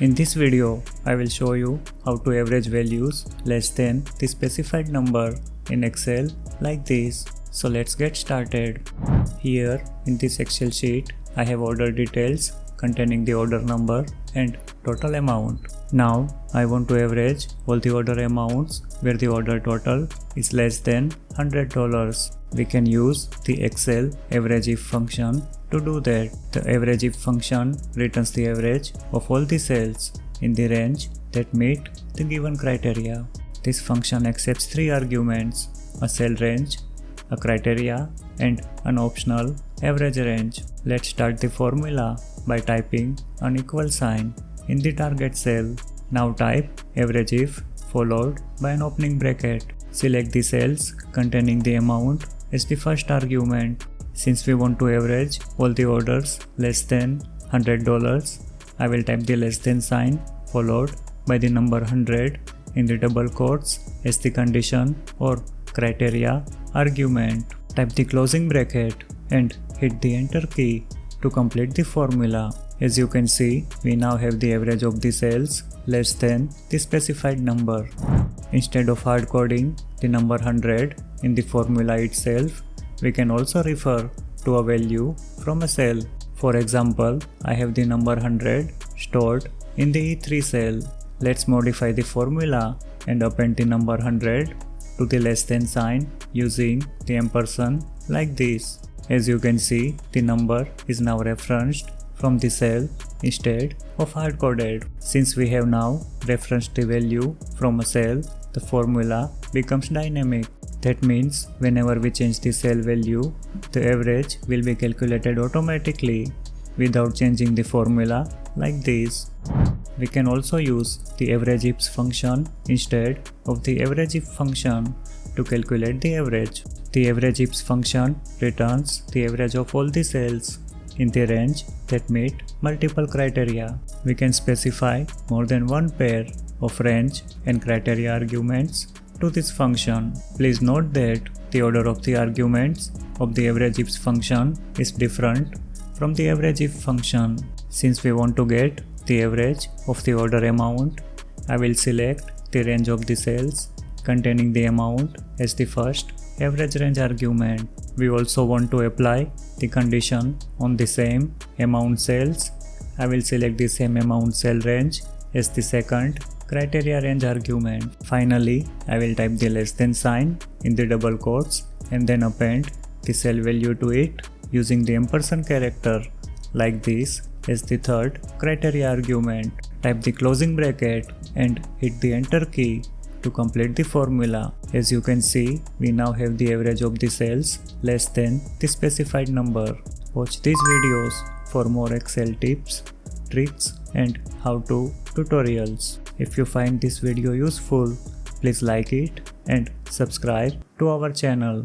In this video, I will show you how to average values less than the specified number in Excel like this. So let's get started. Here in this Excel sheet, I have order details containing the order number and total amount. Now I want to average all the order amounts where the order total is less than $100. We can use the Excel average if function to do that. The average if function returns the average of all the cells in the range that meet the given criteria. This function accepts three arguments: a cell range, a criteria, and an optional average range. Let's start the formula by typing an equal sign in the target cell. Now type average if followed by an opening bracket. Select the cells containing the amount as the first argument. Since we want to average all the orders less than $100, I will type the less than sign followed by the number 100 in the double quotes as the condition or criteria argument. Type the closing bracket and hit the enter key to complete the formula. As you can see, we now have the average of the cells less than the specified number. Instead of hard coding the number 100 in the formula itself, we can also refer to a value from a cell. For example, I have the number 100 stored in the E3 cell. Let's modify the formula and append the number 100 to the less than sign using the ampersand like this. As you can see, the number is now referenced from the cell instead of hard-coded. Since we have now referenced the value from a cell, the formula becomes dynamic. That means whenever we change the cell value, the average will be calculated automatically without changing the formula like this. We can also use the average if function instead of the average if function to calculate the average. The average if function returns the average of all the cells in the range that meet multiple criteria. We can specify more than one pair of range and criteria arguments to this function. Please note that the order of the arguments of the average if function is different from the average if function. Since we want to get the average of the order amount, I will select the range of the cells containing the amount as the first average range argument. We also want to apply the condition on the same amount cells. I will select the same amount cell range as the second criteria range argument. Finally, I will type the less than sign in the double quotes and then append the cell value to it using the ampersand character like this as the third criteria argument. Type the closing bracket and hit the enter key to complete the formula. As you can see, we now have the average of the cells less than the specified number. Watch these videos for more Excel tips, tricks, and how-to tutorials. If you find this video useful, please like it and subscribe to our channel.